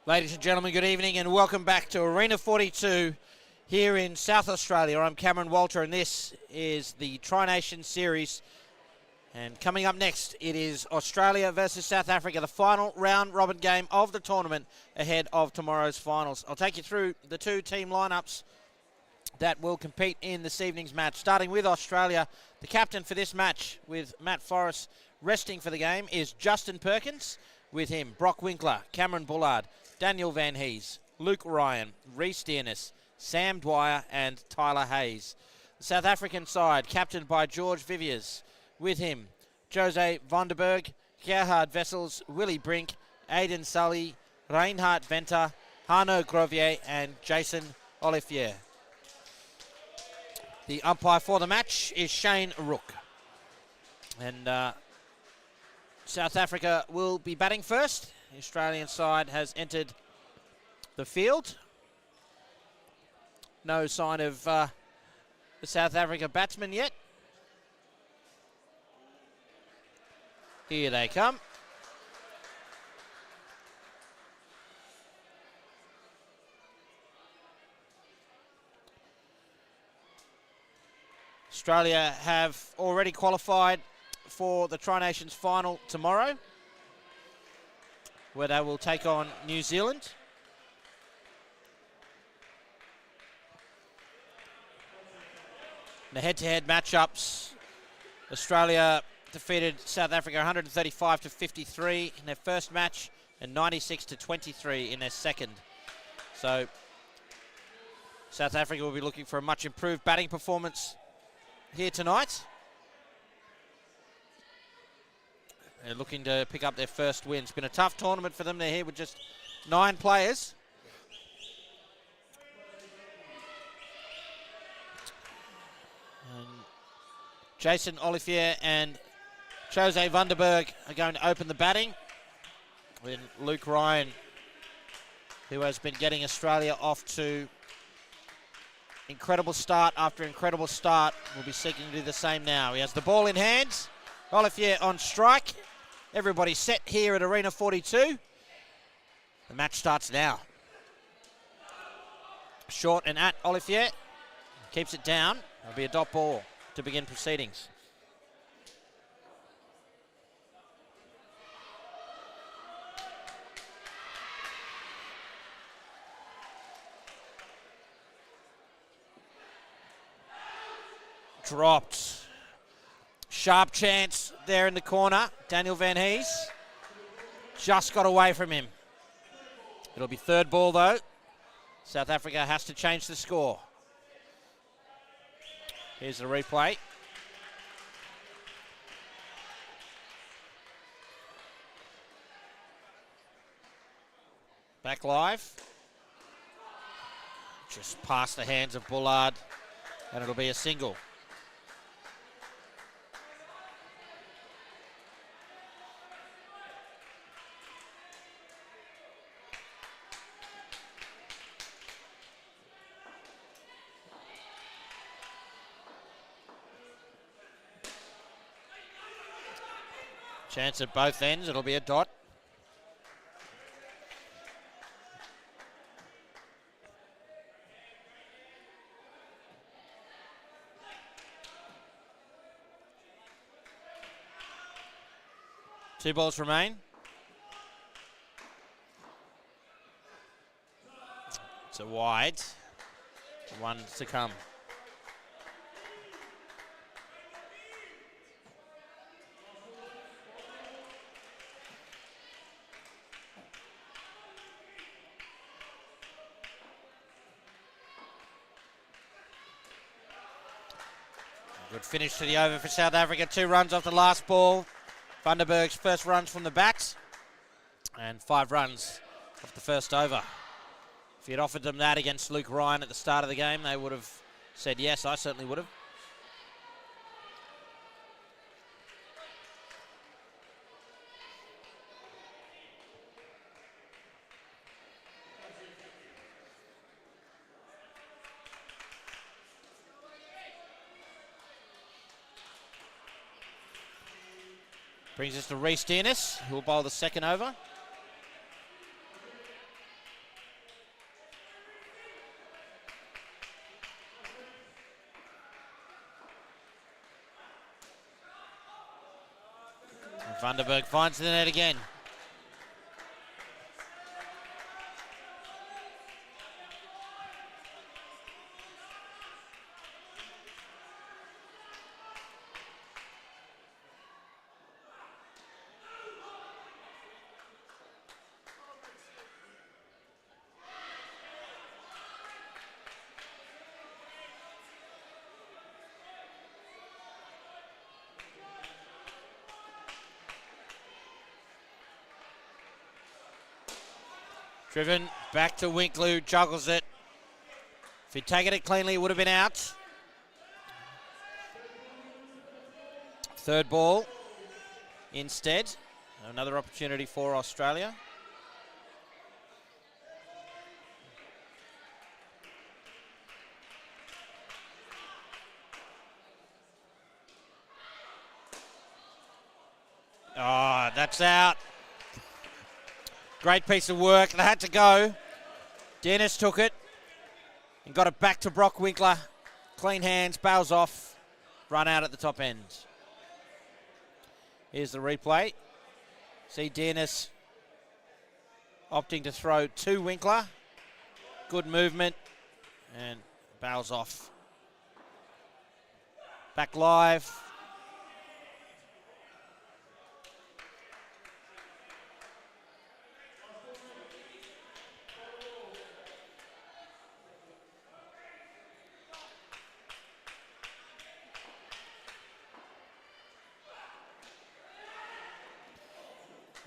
Ladies and gentlemen, good evening and welcome back to Arena 42 here in South Australia. I'm Cameron Walter and this is the Tri-Nation Series. And coming up next, it is Australia versus South Africa, the final round-robin game of the tournament ahead of tomorrow's finals. I'll take you through the two team lineups that will compete in this evening's match. Starting with Australia, the captain for this match with Matt Forrest resting for the game is Justin Perkins. With him, Brock Winkler, Cameron Bullard, Daniel Van Hees, Luke Ryan, Rhys Dearness, Sam Dwyer and Tyler Hayes. The South African side, captained by George Viviers. With him, Jose Vandenberg, Gerhard Wessels, Willie Brink, Aidan Sully, Reinhard Venter, Hanno Grovier and Jason Olivier. The umpire for the match is Shane Rook. And South Africa will be batting first. The Australian side has entered the field. No sign of the South Africa batsman yet. Here they come. Australia have already qualified for the Tri-Nations final tomorrow, where they will take on New Zealand. The head-to-head matchups, Australia defeated South Africa 135-53 in their first match and 96-23 in their second. So South Africa will be looking for a much improved batting performance here tonight. They're looking to pick up their first win. It's been a tough tournament for them. They're here with just 9 players. And Jason Olivier and Jose Vandenberg are going to open the batting. Then Luke Ryan, who has been getting Australia off to incredible start after incredible start, will be seeking to do the same now. He has the ball in hand. Olivier on strike. Everybody set here at Arena 42. The match starts now. Short and at Olivier. Keeps it down. It'll be a dot ball to begin proceedings. Dropped. Sharp chance there in the corner. Daniel Van Hees just got away from him. It'll be third ball though. South Africa has to change the score. Here's the replay. Back live. Just past the hands of Bullard and it'll be a single. Chance at both ends, it'll be a dot. Two balls remain. It's a wide. One to come. Good finish to the over for South Africa. 2 runs off the last ball. Vandenberg's first runs from the bats. And 5 runs off the first over. If you'd offered them that against Luke Ryan at the start of the game, they would have said yes. I certainly would have. Brings us to Rhys Dearness, who will bowl the second over. Vandenberg finds the net again. Driven back to Winkler, who juggles it. If he'd taken it cleanly, it would have been out. Third ball instead. Another opportunity for Australia. Oh, that's out. Great piece of work. They had to go. Dennis took it and got it back to Brock Winkler. Clean hands, bails off. Run out at the top end. Here's the replay. See Dennis opting to throw to Winkler. Good movement and bails off. Back live.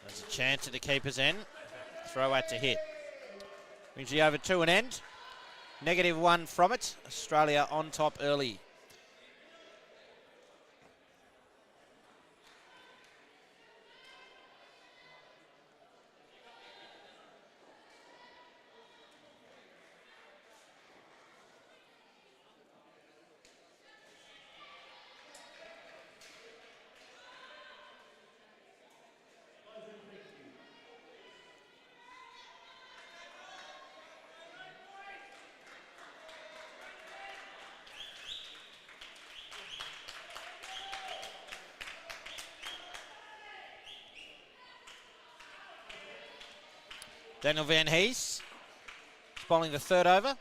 There's a chance at the keeper's end. Throw out to hit. Brings you over to an end. -1 from it. Australia on top early. Daniel Van Hees bowling the third over.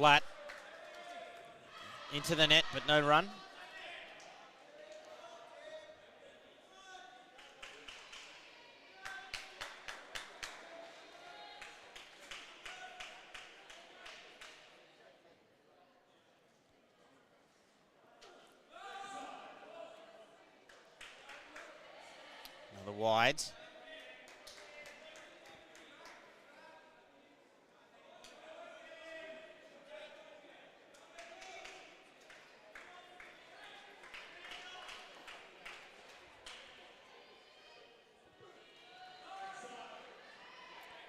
Flat into the net, but no run. Another wide.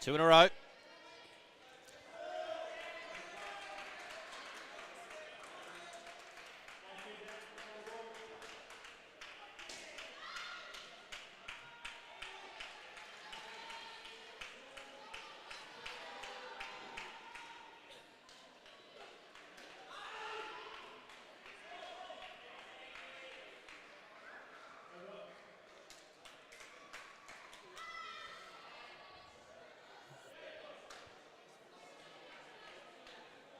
Two in a row.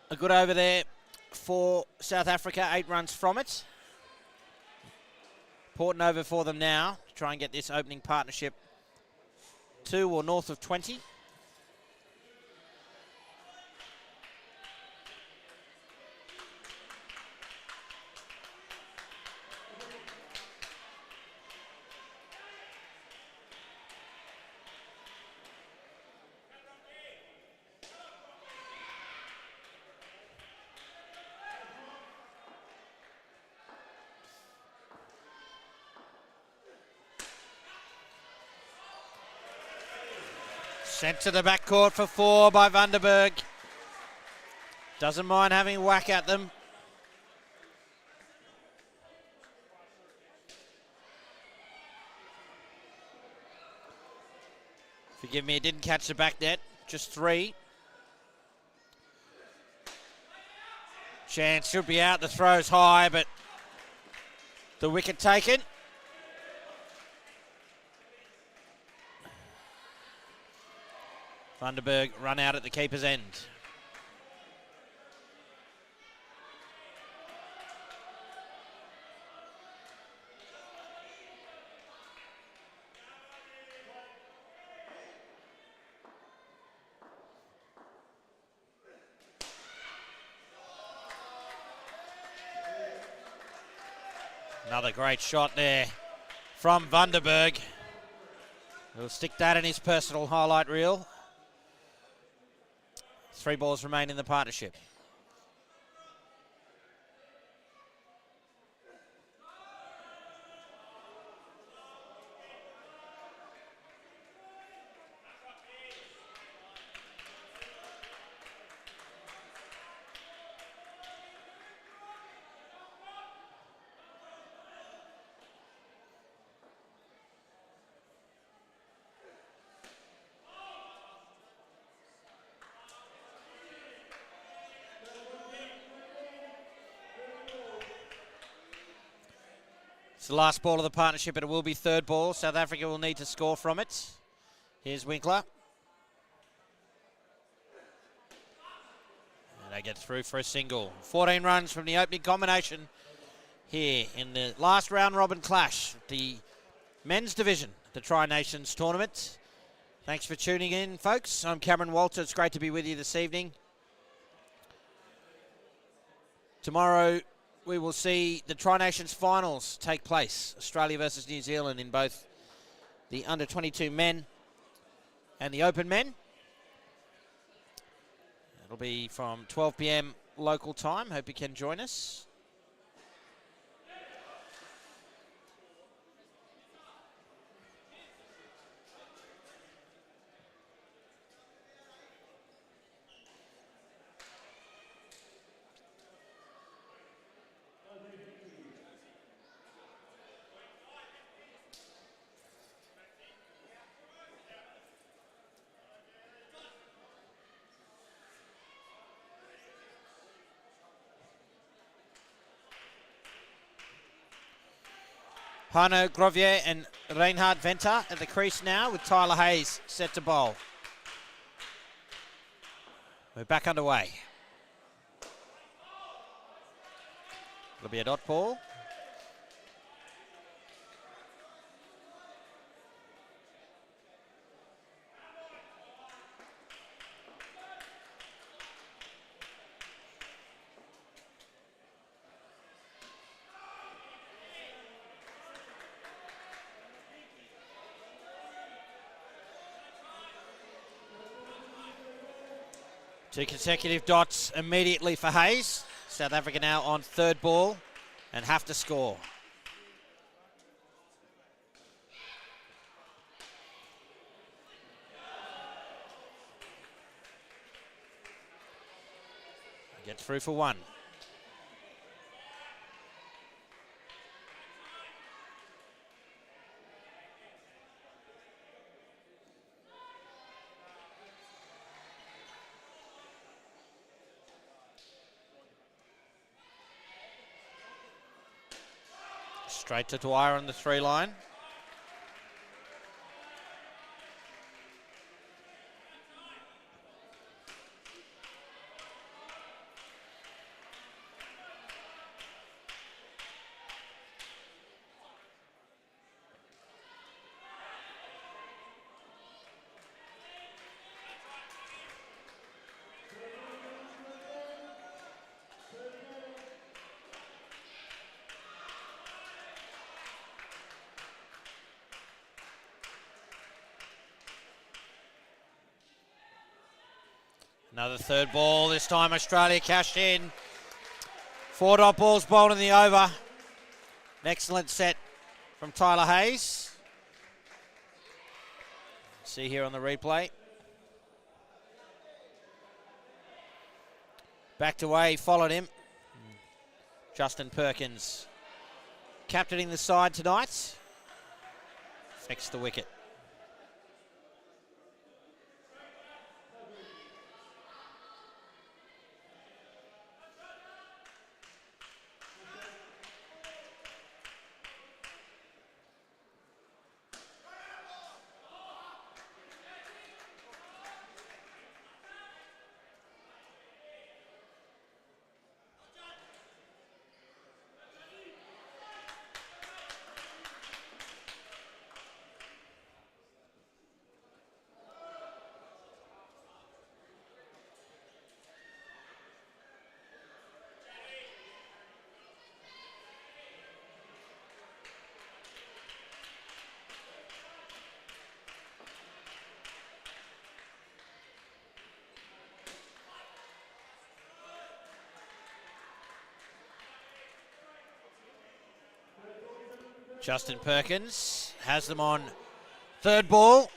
A good over there for South Africa, 8 runs from it. Important over for them now to try and get this opening partnership to or north of 20. Sent to the back court for 4 by Vandenberg. Doesn't mind having a whack at them. Forgive me, it didn't catch the back net. Just 3. Chance should be out. The throw's high, but the wicket taken. Vandenberg run out at the keeper's end. Another great shot there from Vandenberg. He'll stick that in his personal highlight reel. 3 balls remain in the partnership. It's the last ball of the partnership, but it will be 3rd ball. South Africa will need to score from it. Here's Winkler. And they get through for a single. 14 runs from the opening combination here in the last round robin clash, the men's division, the Tri-Nations tournament. Thanks for tuning in, folks. I'm Cameron Walter. It's great to be with you this evening. Tomorrow, we will see the Tri-Nations finals take place. Australia versus New Zealand in both the under-22 men and the open men. It'll be from 12 p.m. local time. Hope you can join us. Hano Grovier and Reinhard Venter at the crease now with Tyler Hayes set to bowl. We're back underway. It'll be a dot ball. Two consecutive dots immediately for Hayes. South Africa now on 3rd ball and have to score. Get through for 1. Straight to Dwyer on the 3 line. Another 3rd ball. This time Australia cashed in. 4 dot balls bowled in the over. An excellent set from Tyler Hayes. See here on the replay. Backed away, followed him. Justin Perkins captaining the side tonight. Affects the wicket. Justin Perkins has them on third ball.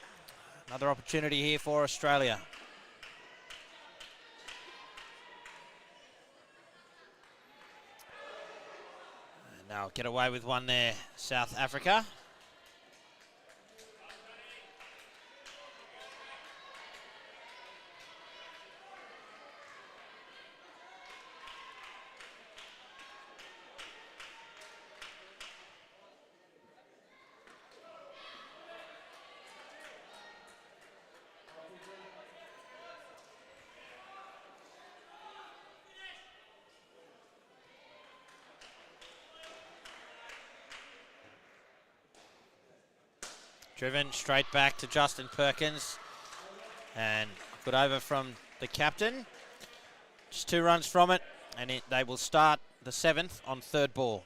Another opportunity here for Australia. And now get away with one there, South Africa. Driven straight back to Justin Perkins. And good over from the captain. Just 2 runs from it, and they will start the 7th on third ball.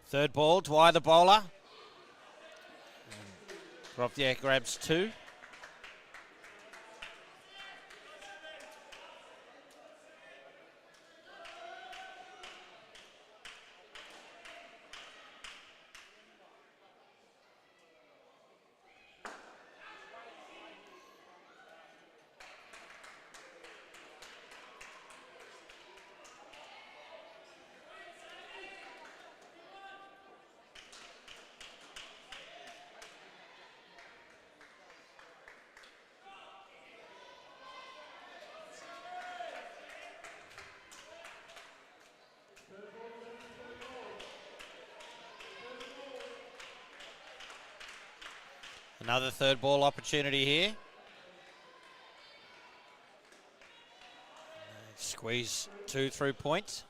Third ball, Dwyer the bowler. Rovdier grabs 2. Another third ball opportunity here. Squeeze 2 through point.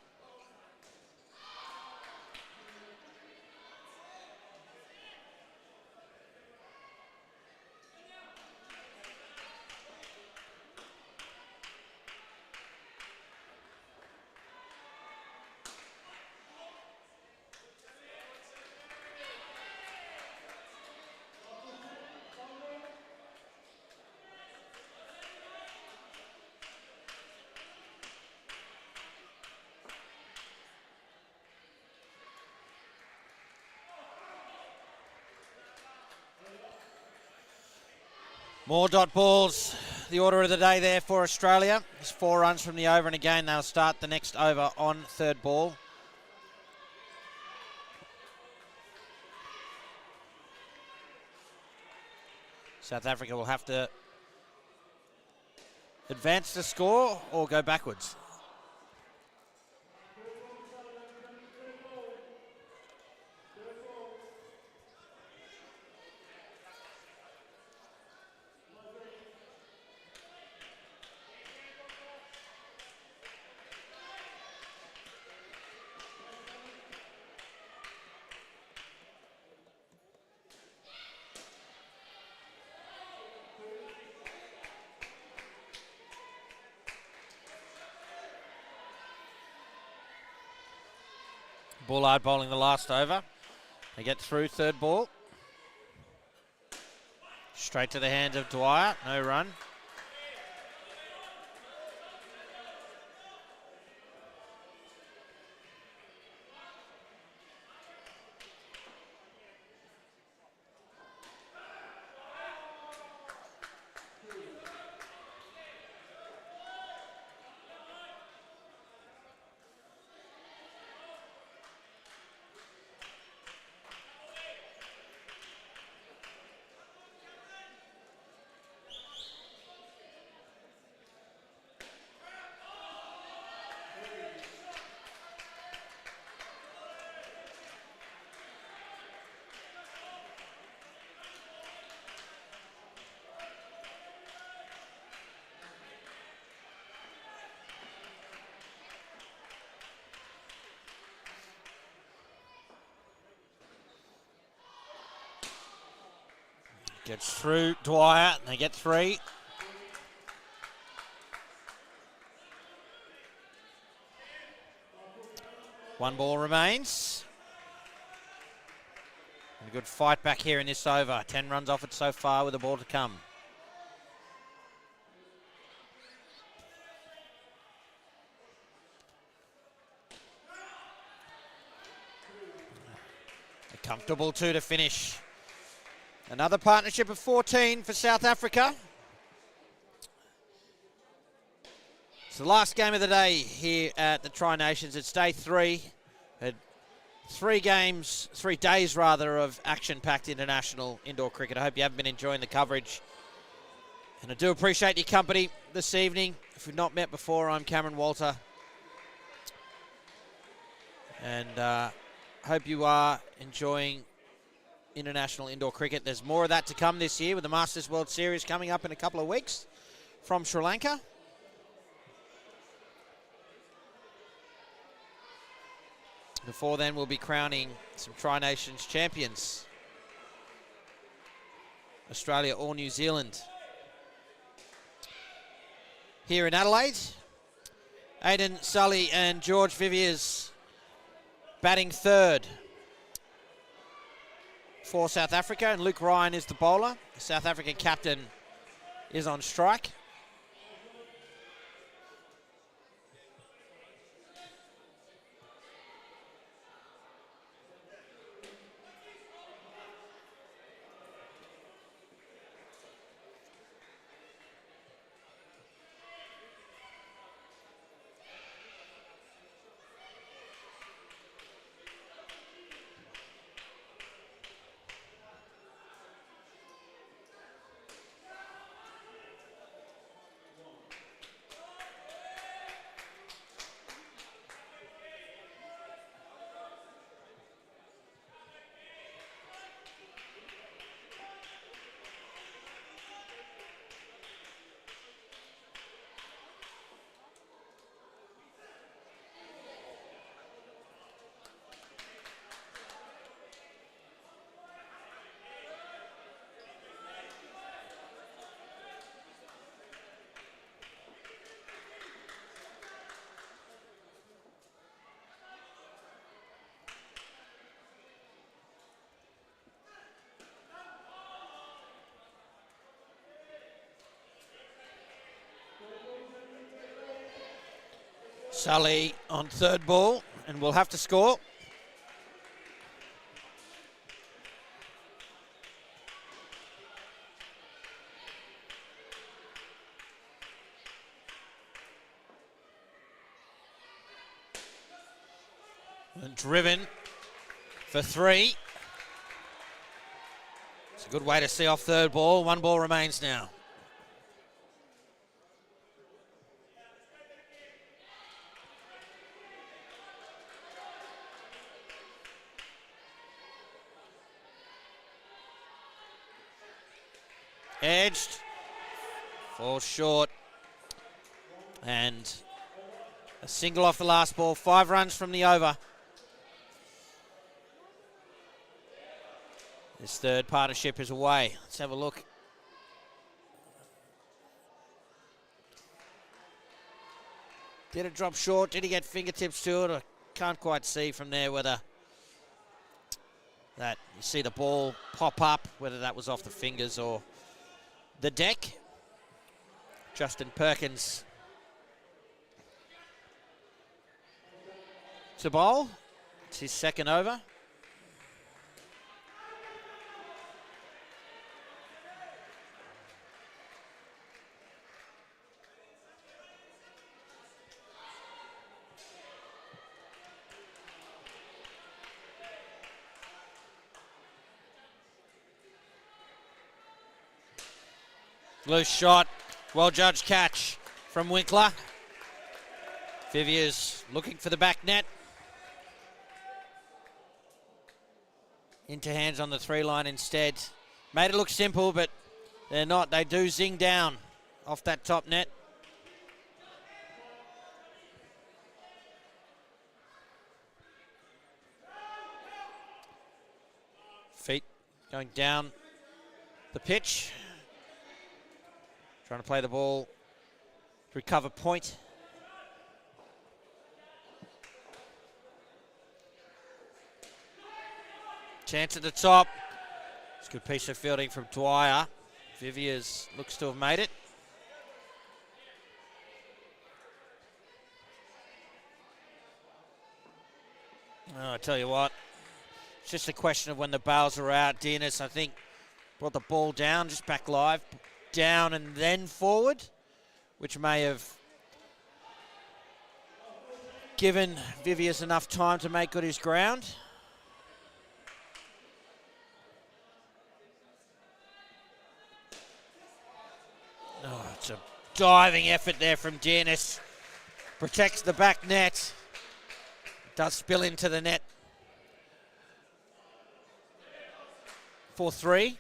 More dot balls, the order of the day there for Australia. It's 4 runs from the over, and again they'll start the next over on third ball. South Africa will have to advance the score or go backwards. Bullard bowling the last over. They get through, third ball. Straight to the hands of Dwyer, no run. Gets through Dwyer, and they get 3. One ball remains. And a good fight back here in this over. 10 runs off it so far with a ball to come. A comfortable 2 to finish. Another partnership of 14 for South Africa. It's the last game of the day here at the Tri-Nations. It's day 3. Had 3 days of action-packed international indoor cricket. I hope you have been enjoying the coverage. And I do appreciate your company this evening. If we've not met before, I'm Cameron Walter. And hope you are enjoying international indoor cricket. There's more of that to come this year with the Masters World Series coming up in a couple of weeks from Sri Lanka. Before then, we'll be crowning some Tri-Nations champions. Australia or New Zealand. Here in Adelaide, Aiden Sully and George Viviers batting third for South Africa, and Luke Ryan is the bowler. The South African captain is on strike. Sully on third ball, and we'll have to score. And driven for 3. It's a good way to see off third ball. 1 ball remains now. Edged, falls short, and a single off the last ball. 5 runs from the over. This third partnership is away. Let's have a look. Did it drop short? Did he get fingertips to it? I can't quite see from there whether that you see the ball pop up, whether that was off the fingers or the deck. Justin Perkins to bowl. It's his second over. Loose shot, well-judged catch from Winkler. Viviers looking for the back net. Into hands on the 3-line instead. Made it look simple, but they're not. They do zing down off that top net. Feet going down the pitch. Trying to play the ball, recover point. Chance at the top. It's a good piece of fielding from Dwyer. Viviers looks to have made it. Oh, I tell you what, it's just a question of when the bails are out. Dearness, I think, brought the ball down, just back live. Down and then forward, which may have given Viviers enough time to make good his ground. Oh, it's a diving effort there from Dearness. Protects the back net. Does spill into the net. 4-3.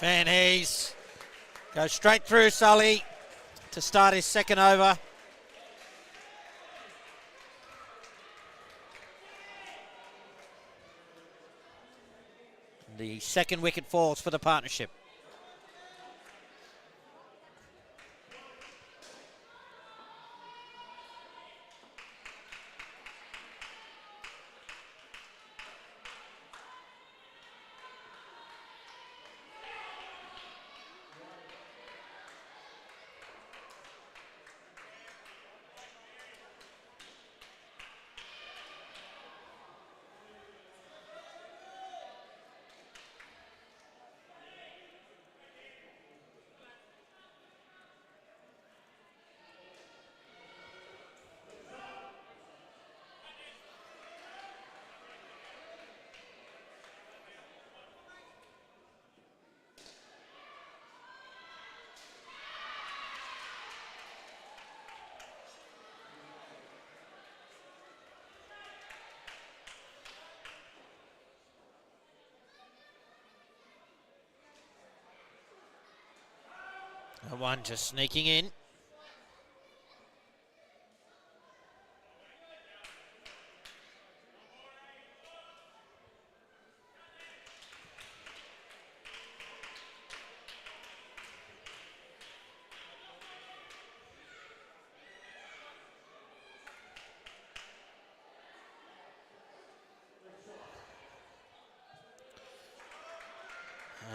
Van Hees goes straight through Sully to start his second over. The second wicket falls for the partnership. One just sneaking in.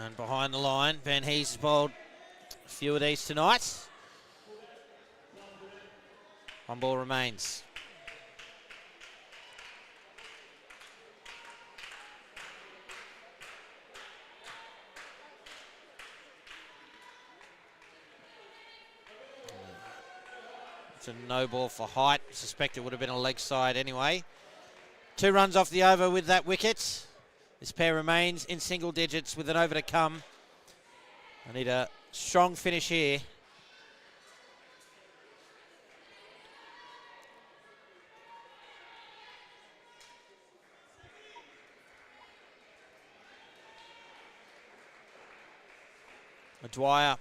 And behind the line, Van Hees has bowled a few of these tonight. One ball remains. It's a no ball for height. Suspect it would have been a leg side anyway. 2 runs off the over with that wicket. This pair remains in single digits with an over to come. I need a strong finish here. Dwyer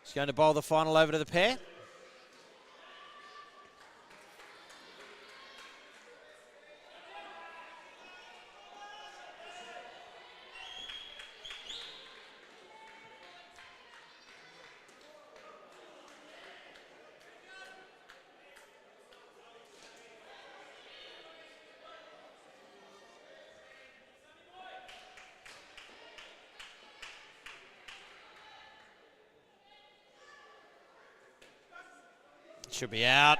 is going to bowl the final over to the pair. Should be out.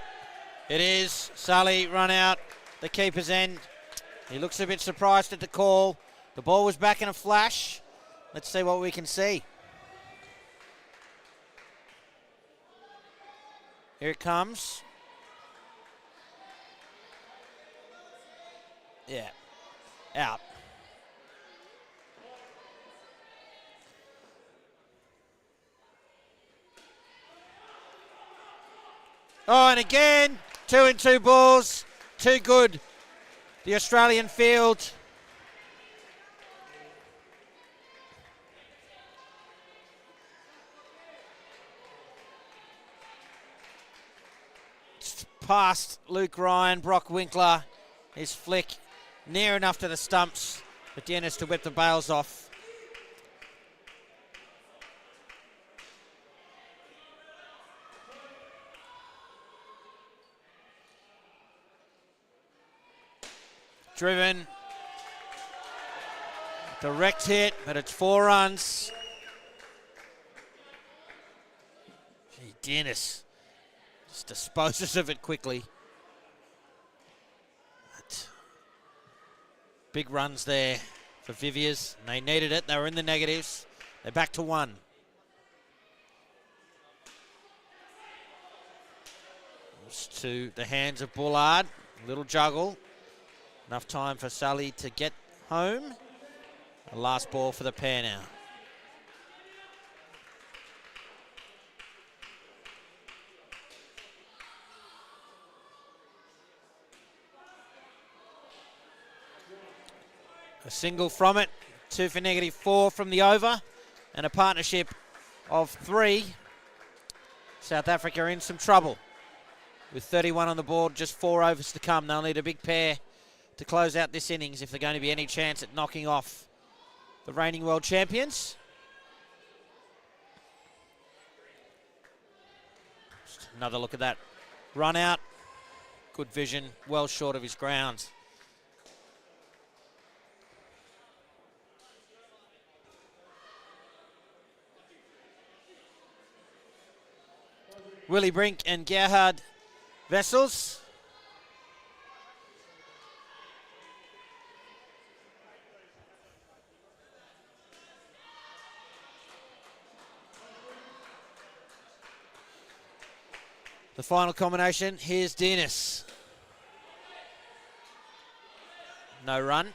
It is. Sully run out. The keeper's end. He looks a bit surprised at the call. The ball was back in a flash. Let's see what we can see. Here it comes. Yeah. Out. Oh, and again, 2 and 2 balls. Too good. The Australian field. It's past Luke Ryan, Brock Winkler. His flick near enough to the stumps, but Dennis to whip the bails off. Driven. Direct hit, but it's 4 runs. Gee, Dennis just disposes of it quickly. But big runs there for Viviers. They needed it. They were in the negatives. They're back to 1. It's to the hands of Bullard. Little juggle. Enough time for Sully to get home. A last ball for the pair now. A single from it, 2 for -4 from the over, and a partnership of 3. South Africa in some trouble. With 31 on the board, just 4 overs to come. They'll need a big pair to close out this innings if they're going to be any chance at knocking off the reigning world champions. Just another look at that run out. Good vision, well short of his grounds. Willie Brink and Gerhard Wessels. The final combination, here's Dennis. No run.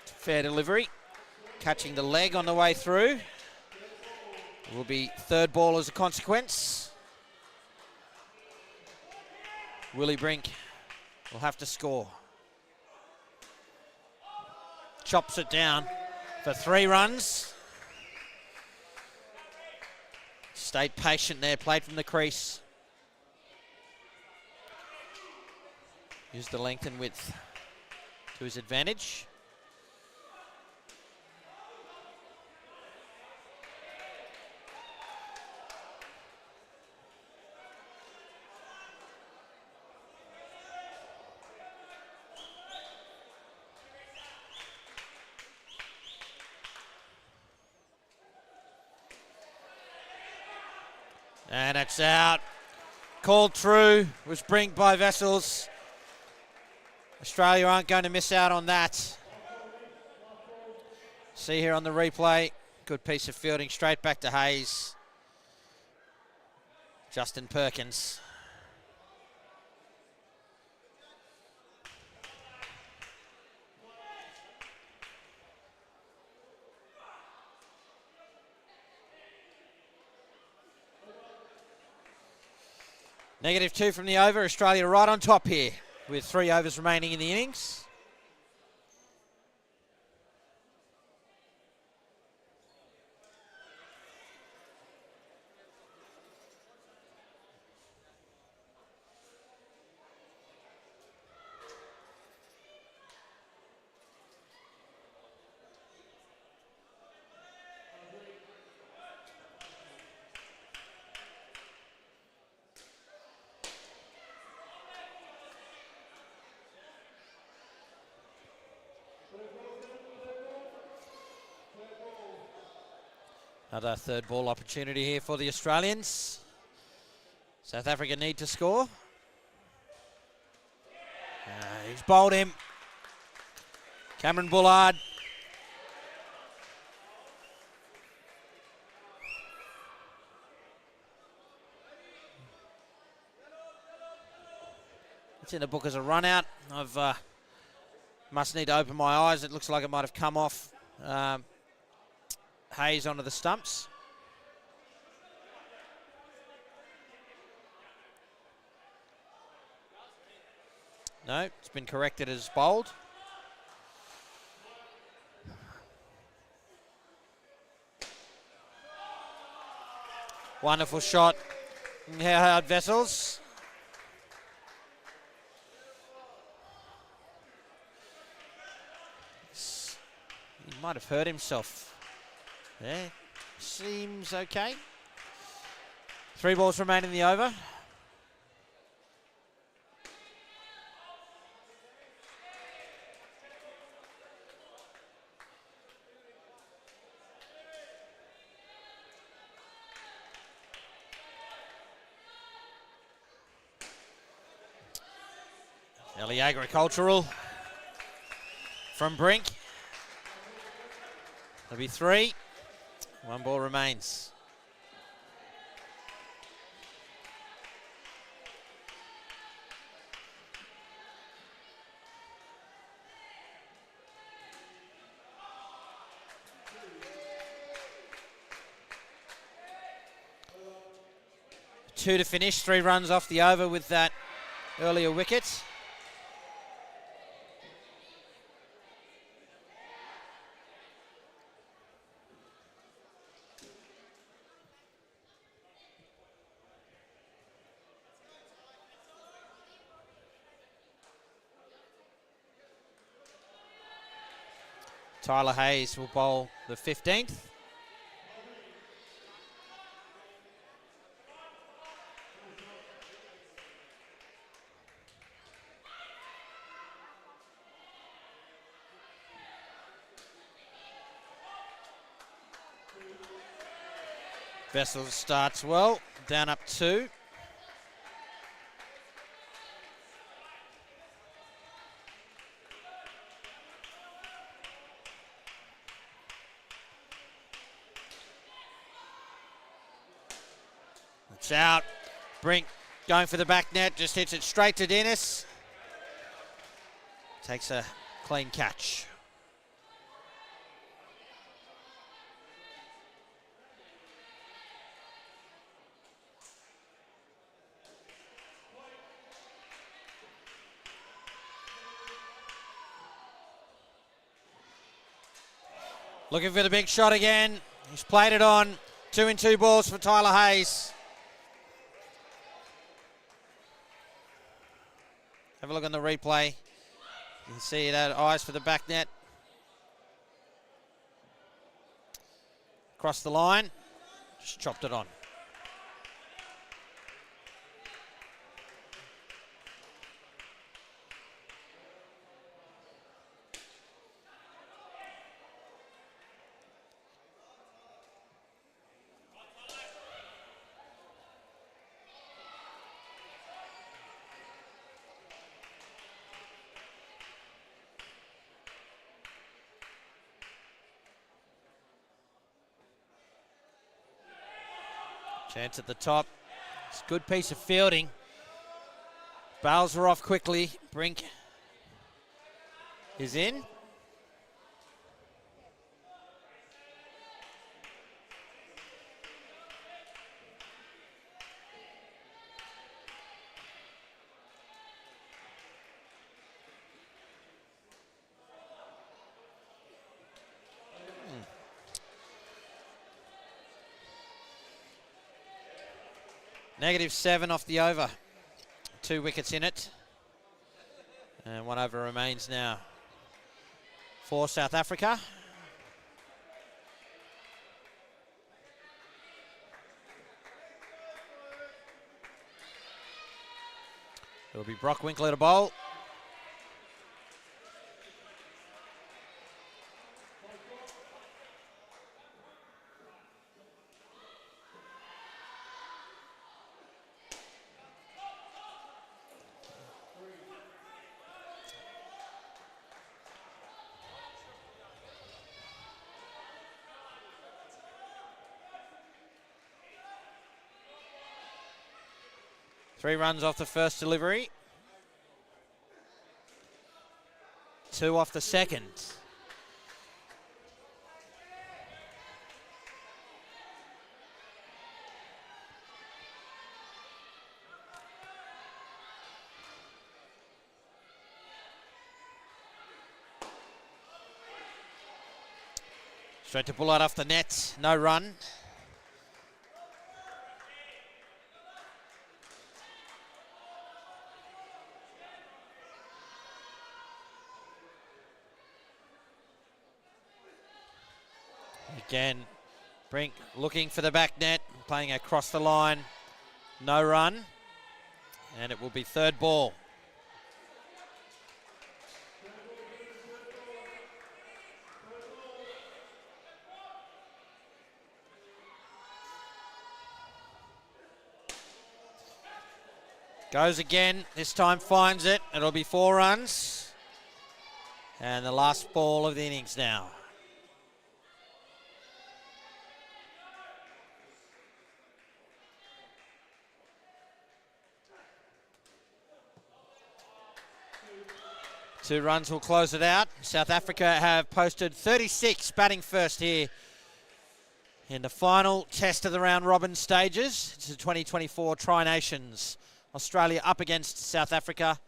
Fair delivery. Catching the leg on the way through. Will be 3rd ball as a consequence. Willie Brink will have to score. Chops it down for 3 runs. Stayed patient there, played from the crease. Used the length and width to his advantage. And it's out. Called through. Was Brink by Wessels. Australia aren't going to miss out on that. See here on the replay. Good piece of fielding straight back to Hayes. Justin Perkins. -2 from the over. Australia right on top here with 3 overs remaining in the innings. Another third ball opportunity here for the Australians. South Africa need to score. He's bowled him. Cameron Bullard. It's in the book as a run out. I've must need to open my eyes. It looks like it might have come off Hayes onto the stumps. No, it's been corrected as bowled. Wonderful shot. Howard Vessels. He might have hurt himself. Yeah, seems okay. 3 balls remain in the over. Early agricultural from Brink. There'll be 3. 1 ball remains. Two to finish, 3 runs off the over with that earlier wicket. Tyler Hayes will bowl the 15th. Vessels starts well, down up 2. It's out. Brink going for the back net, just hits it straight to Dennis. Takes a clean catch. Looking for the big shot again. He's played it on. 2 in 2 balls for Tyler Hayes. Have a look on the replay. You can see it had eyes for the back net. Across the line. Just chopped it on. Chance at the top. It's a good piece of fielding. Bales are off quickly. Brink is in. -7 off the over. 2 wickets in it. And 1 over remains now for South Africa. It'll be Brock Winkler to bowl. Three runs off the first delivery. 2 off the second. Straight to pull out off the net. No run. Again, Brink looking for the back net, playing across the line. No run. And it will be third ball. Goes again, this time finds it. It'll be 4 runs. And the last ball of the innings now. Two runs will close it out. South Africa have posted 36 batting first here in the final test of the round robin stages. It's the 2024 Tri-Nations. Australia up against South Africa.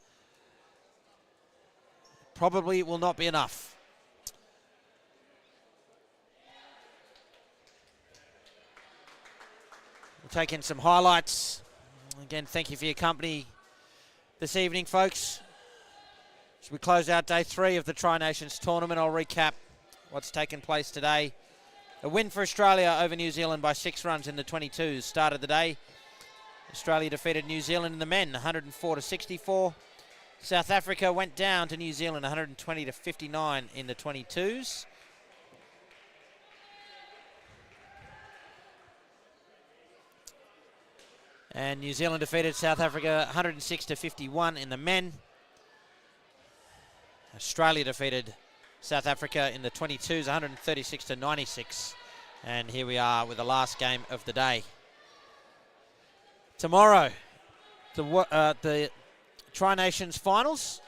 Probably will not be enough. We'll take in some highlights. Again, thank you for your company this evening, folks. As we close out day 3 of the Tri-Nations tournament, I'll recap what's taken place today. A win for Australia over New Zealand by 6 runs in the 22s started the day. Australia defeated New Zealand in the men 104-64. South Africa went down to New Zealand 120-59 in the 22s. And New Zealand defeated South Africa 106-51 in the men. Australia defeated South Africa in the 22s, 136-96. And here we are with the last game of the day. Tomorrow, the Tri-Nations finals.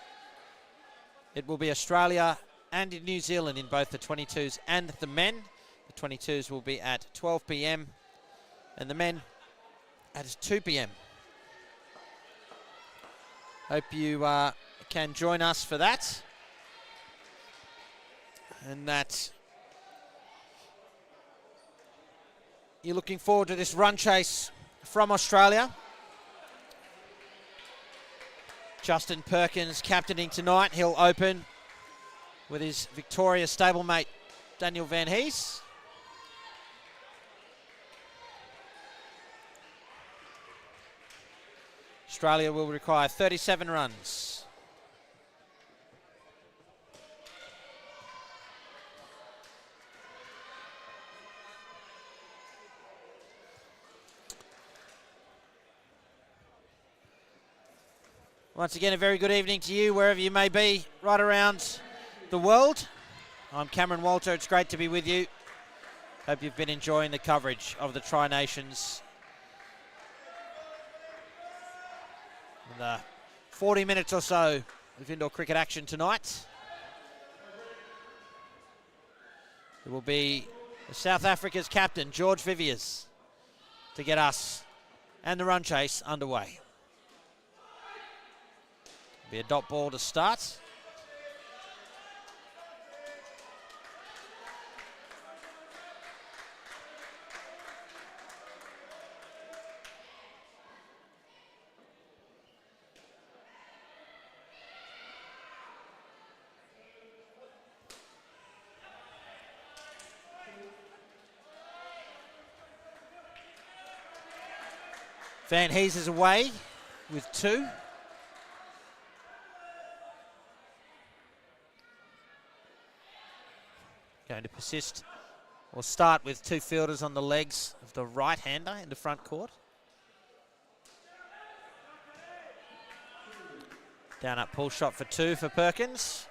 It will be Australia and New Zealand in both the 22s and the men. The 22s will be at 12 p.m. and the men at 2 p.m. Hope you can join us for that. And that you're looking forward to this run chase from Australia. Justin Perkins captaining tonight. He'll open with his Victoria stablemate Daniel Van Hees. Australia will require 37 runs. Once again, a very good evening to you, wherever you may be, right around the world. I'm Cameron Walter. It's great to be with you. Hope you've been enjoying the coverage of the Tri-Nations. And 40 minutes or so of indoor cricket action tonight. It will be South Africa's captain, George Viviers, to get us and the run chase underway. Be a dot ball to start. Van Hees is away with 2. Going to persist or start with 2 fielders on the legs of the right-hander in the front court. Down up pull shot for 2 for Perkins.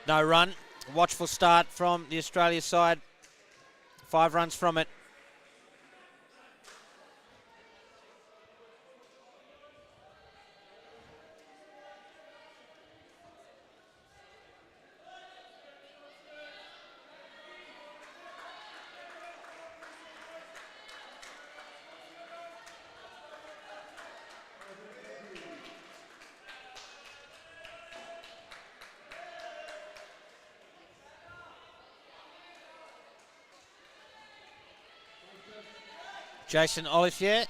No run. Watchful start from the Australia side. 5 runs from it. Jason Olivier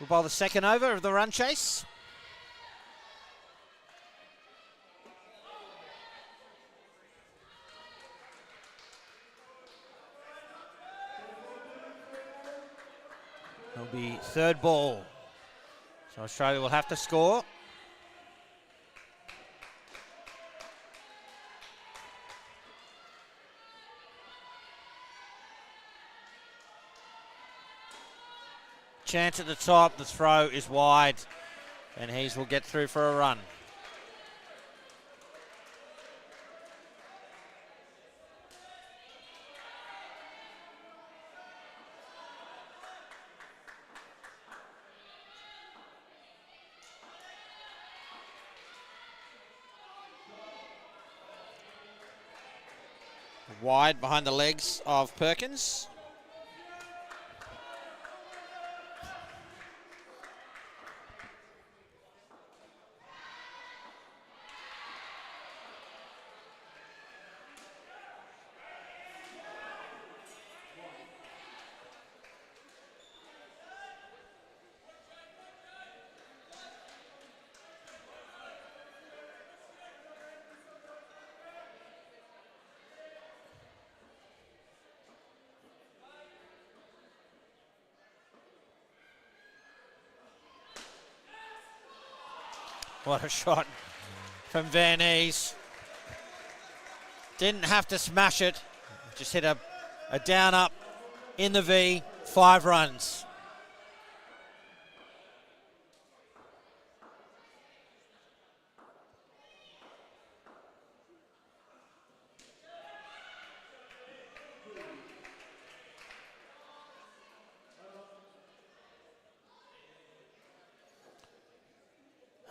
will bowl the second over of the run chase. It'll be 3rd ball. So Australia will have to score. Chance at the top, the throw is wide, and Hees will get through for a run. Wide behind the legs of Perkins. What a shot from Van Hees. Didn't have to smash it. Just hit a down up in the V. 5 runs.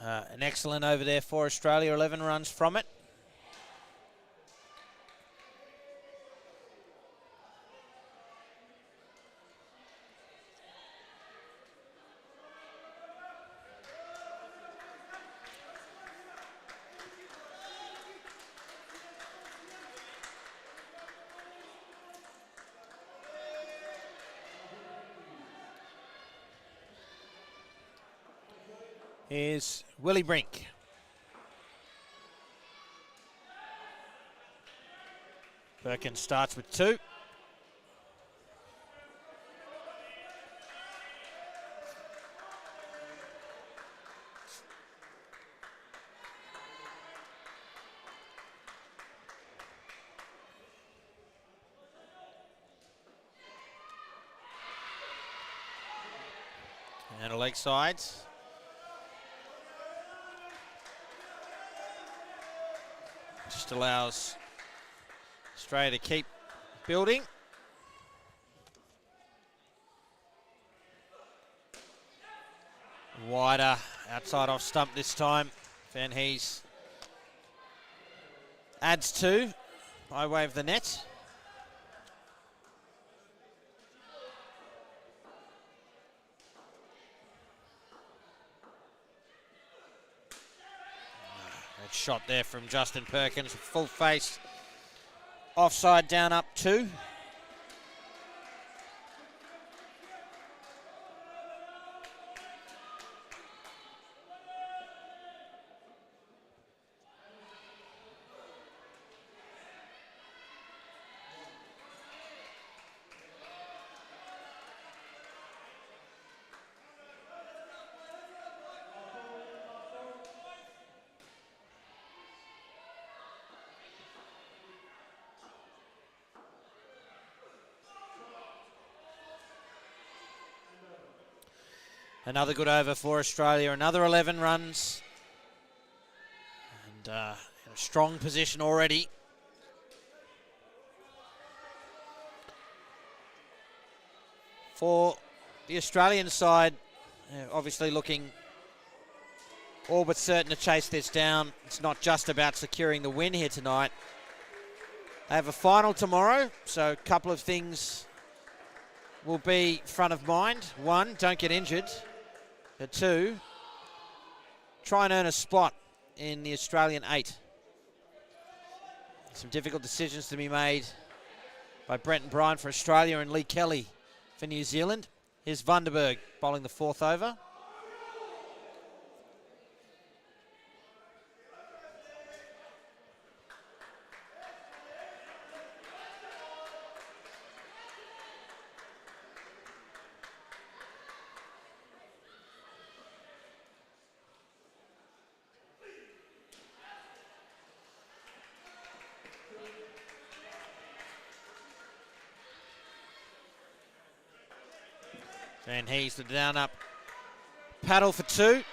An excellent over there for Australia, 11 runs from it. Here's Willie Brink. Perkins starts with 2. And a leg sides. Just allows Australia to keep building. Wider, outside off stump this time. Van Hees adds 2 by way of the net. Good shot there from Justin Perkins, full face. Offside, down up 2. Another good over for Australia, another 11 runs. And in a strong position already. For the Australian side, obviously looking all but certain to chase this down. It's not just about securing the win here tonight. They have a final tomorrow, so a couple of things will be front of mind. 1, don't get injured. 2, try and earn a spot in the Australian 8. Some difficult decisions to be made by Brenton Bryan for Australia and Lee Kelly for New Zealand. Here's Vandenberg bowling the 4th over. Van Hees the down up paddle for 2.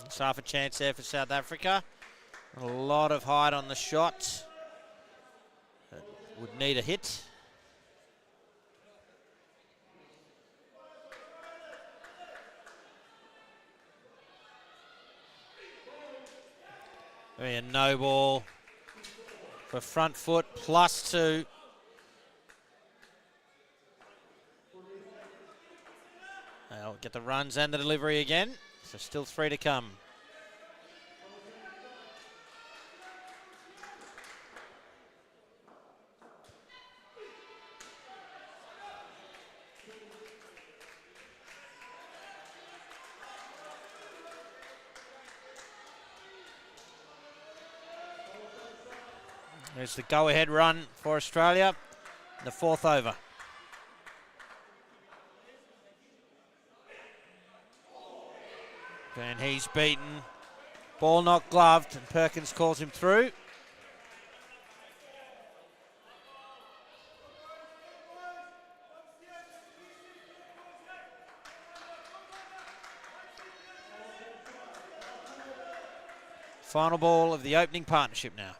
It's half a chance there for South Africa. A lot of height on the shot. Would need a hit. A no ball for front foot, +2. They'll get the runs and the delivery again, so still 3 to come. There's the go-ahead run for Australia, the 4th over. And he's beaten. Ball not gloved, and Perkins calls him through. Final ball of the opening partnership now.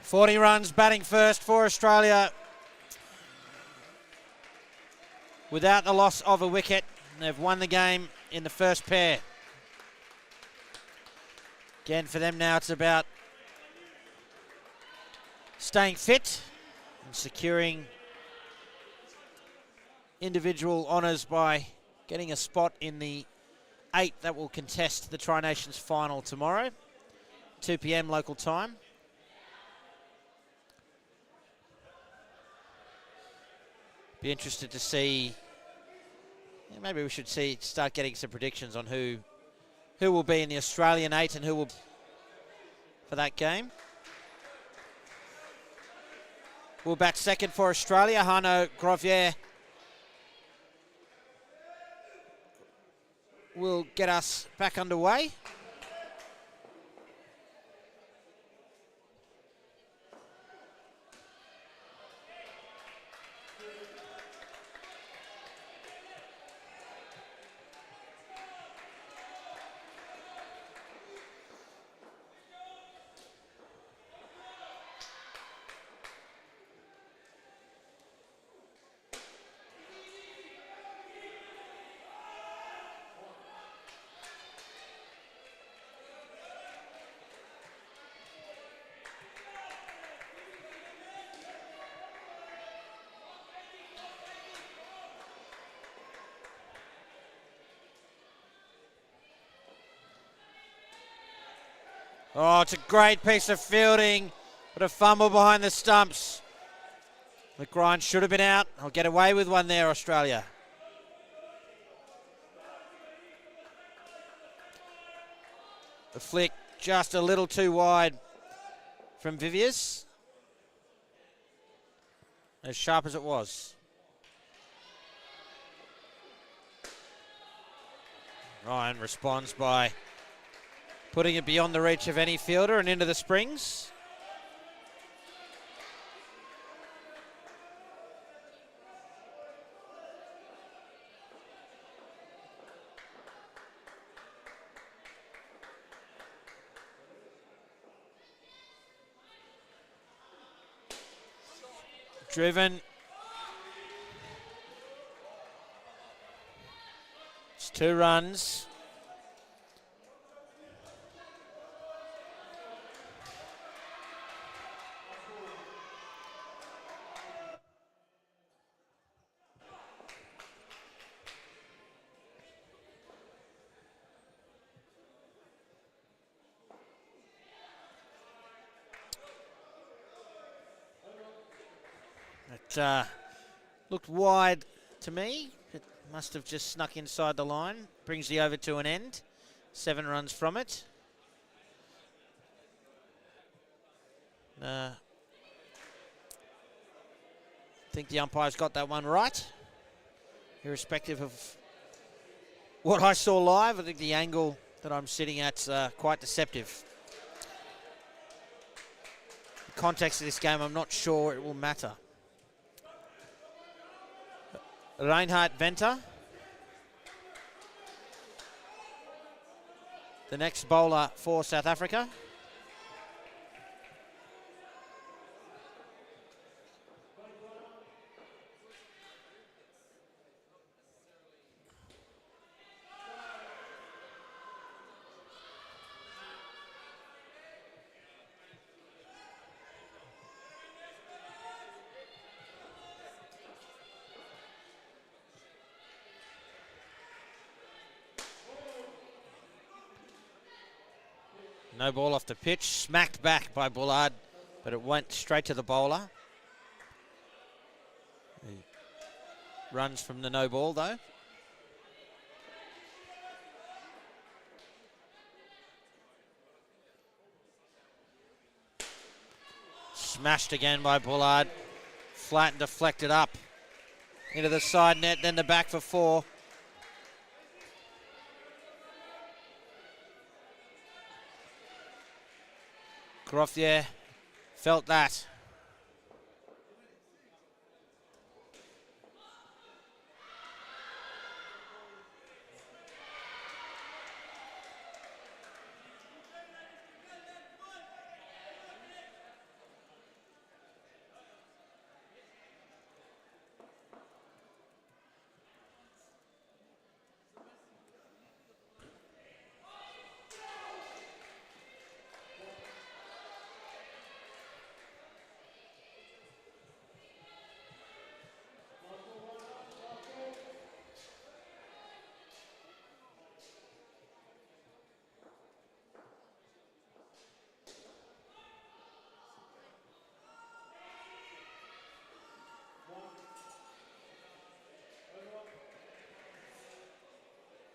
.40 runs batting first for Australia without the loss of a wicket. They've won the game in the first pair. Again, for them now, it's about staying fit and securing individual honours by getting a spot in the 8 that will contest the Tri-Nations final tomorrow, 2 p.m. local time. Be interested to see. Maybe we should start getting some predictions on who will be in the Australian 8 and who will for that game. will bat second for Australia. Hanno Grovier will get us back underway. Oh, it's a great piece of fielding, but a fumble behind the stumps. McGrind should have been out. I'll get away with one there, Australia. The flick just a little too wide from Viviers. As sharp as it was. Ryan responds by putting it beyond the reach of any fielder and into the springs. Driven. It's 2 runs. It looked wide to me. It must have just snuck inside the line. Brings the over to an end. 7 runs from it. I think the umpire's got that one right. Irrespective of what I saw live, I think the angle that I'm sitting at's quite deceptive. The context of this game, I'm not sure it will matter. Reinhard Venter, the next bowler for South Africa. No ball off the pitch, smacked back by Bullard, but it went straight to the bowler. He runs from the no ball though. Smashed again by Bullard, flat and deflected up into the side net, then the back for 4. Grovier felt that.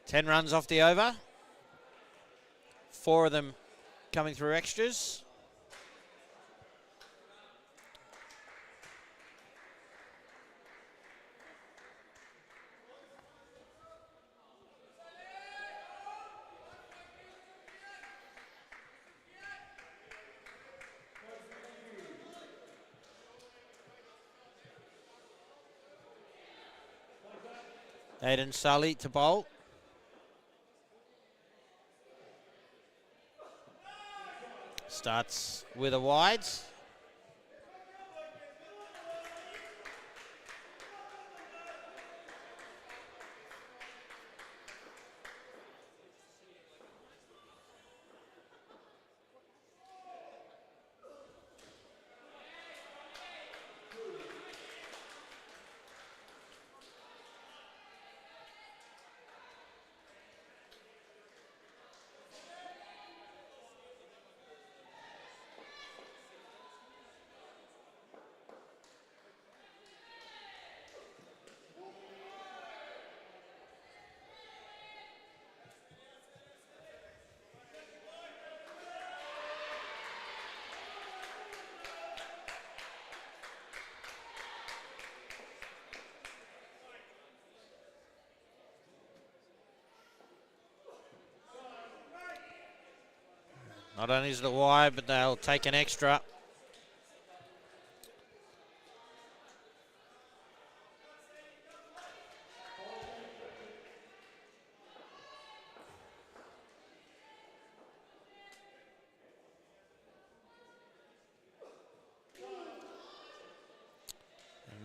Ten runs off the over. 4 of them coming through extras. Aiden Sully to bowl. Starts with a wides. Not only is it a wide, but they'll take an extra.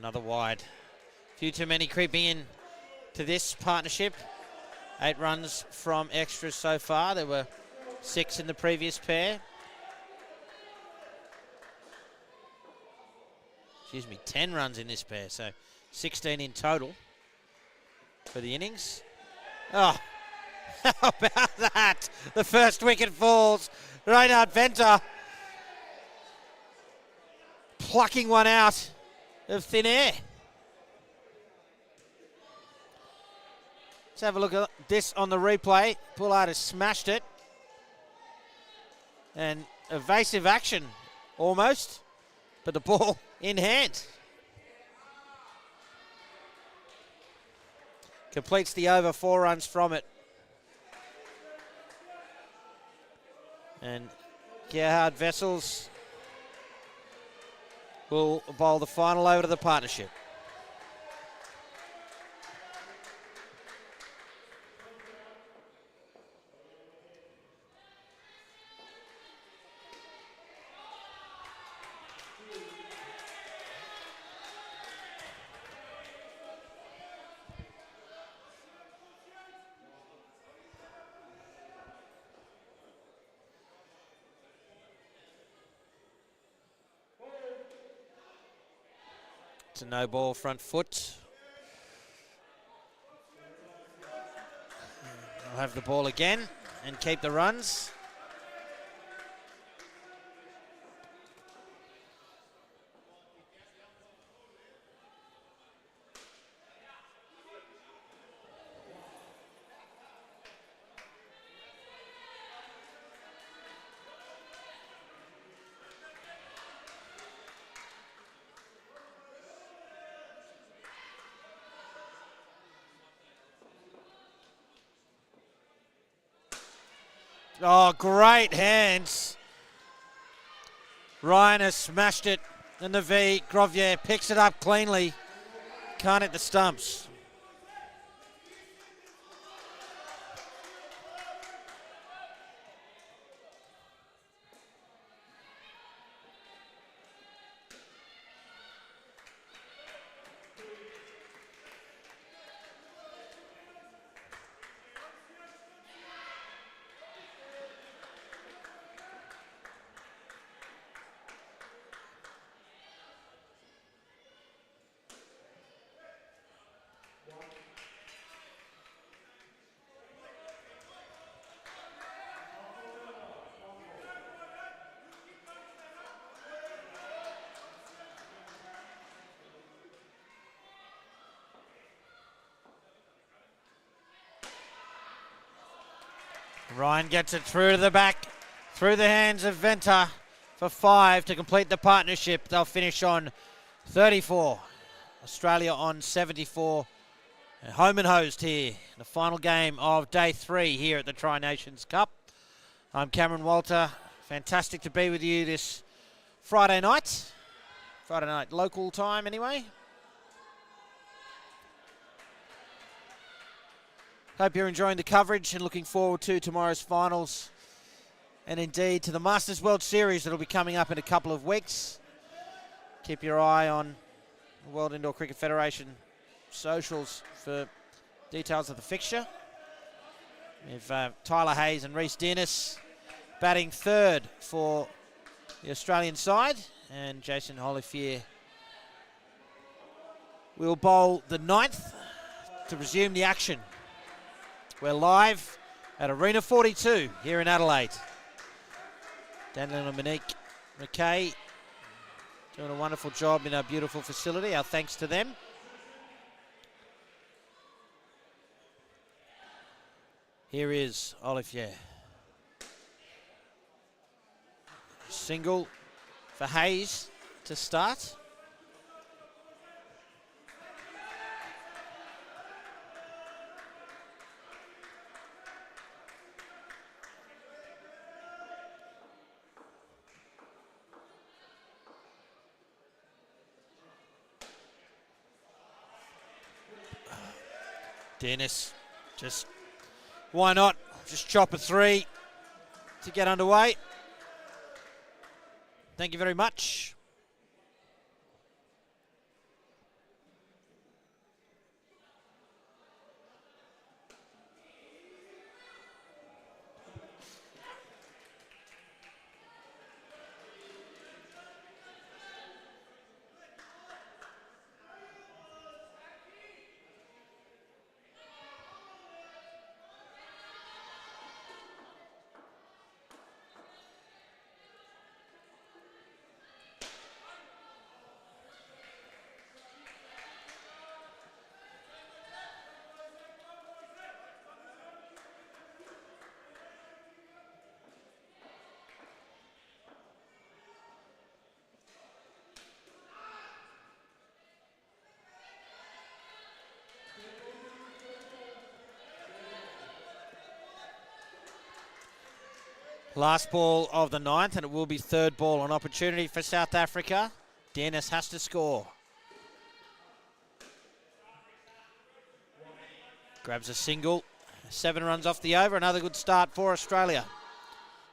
Another wide. Few too many creeping in to this partnership. 8 runs from extras so far. There were 6 in the previous pair. 10 runs in this pair, so 16 in total for the innings. Oh, how about that? The first wicket falls. Reinhard Venter plucking one out of thin air. Let's have a look at this on the replay. Pollard has smashed it. And evasive action, almost, but the ball in hand. Completes the over, 4 runs from it. And Gerhard Wessels will bowl the final over to the partnership. It's a no ball front foot. I'll have the ball again and keep the runs. Oh, great hands. Ryan has smashed it in the V. Grovier picks it up cleanly. Can't hit the stumps. Ryan gets it through to the back, through the hands of Venter for 5 to complete the partnership. They'll finish on 34. Australia on 74. Home and hosed here. The final game of day 3 here at the Tri-Nations Cup. I'm Cameron Walter. Fantastic to be with you this Friday night. Friday night local time anyway. Hope you're enjoying the coverage and looking forward to tomorrow's finals and indeed to the Masters World Series that will be coming up in a couple of weeks. Keep your eye on the World Indoor Cricket Federation socials for details of the fixture. We have Tyler Hayes and Reece Dennis batting third for the Australian side, and Jason Olivier will bowl the ninth to resume the action. We're live at Arena 42 here in Adelaide. Daniel and Monique McKay doing a wonderful job in our beautiful facility. Our thanks to them. Here is Olivier. Single for Hayes to start. Dennis, just why not? Just chop a three to get underway. Thank you very much. Last ball of the ninth, and it will be third ball, an opportunity for South Africa. Dennis has to score. Grabs a single. 7 runs off the over. Another good start for Australia.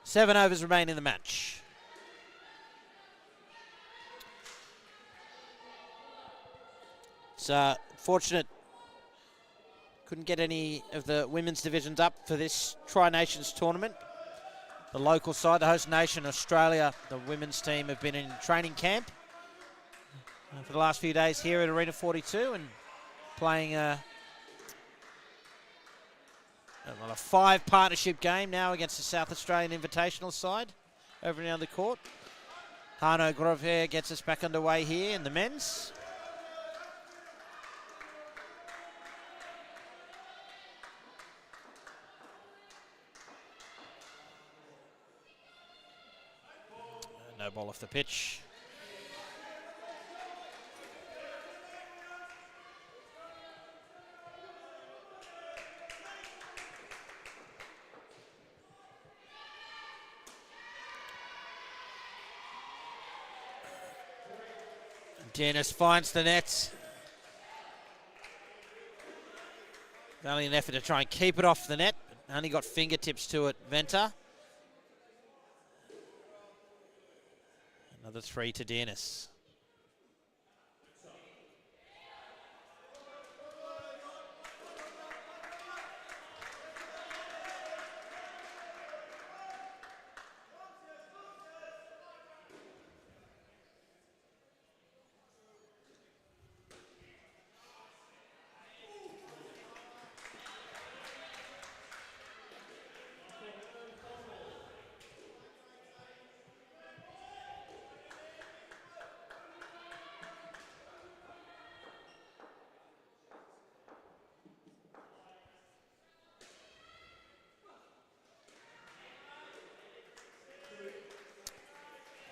7 overs remain in the match. It's fortunate couldn't get any of the women's divisions up for this Tri-Nations tournament. The local side, the host nation, Australia, the women's team have been in training camp for the last few days here at Arena 42 and playing a 5 partnership game now against the South Australian Invitational side over and down the court. Hano Grover gets us back underway here in the men's. No ball off the pitch. Dennis finds the net. Valiant effort to try and keep it off the net. Only got fingertips to it, Venter. Another 3 to Dennis.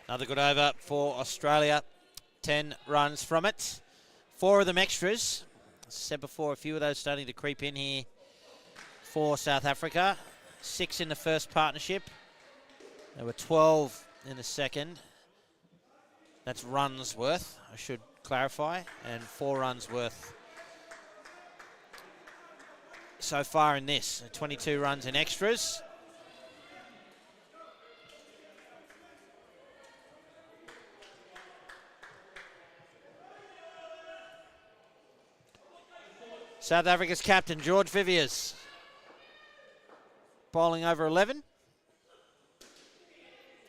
Another good over for Australia. 10 runs from it. 4 of them extras. As I said before, a few of those starting to creep in here for South Africa. 6 in the first partnership. There were 12 in the second. That's runs worth, I should clarify. And 4 runs worth so far in this. 22 runs in extras. South Africa's captain, George Viviers, bowling over 11.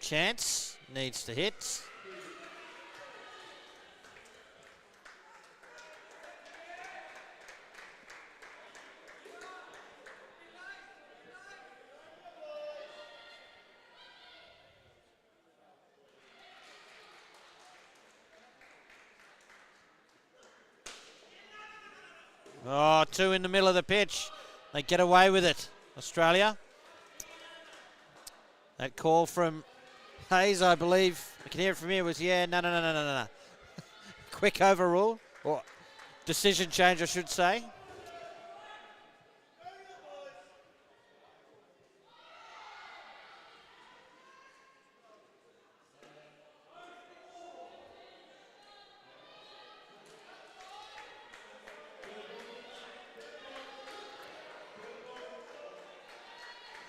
Chance, needs to hit. Oh, two in the middle of the pitch. They get away with it, Australia. That call from Hayes, I believe, I can hear it from here, was, no. Quick overrule, or decision change, I should say.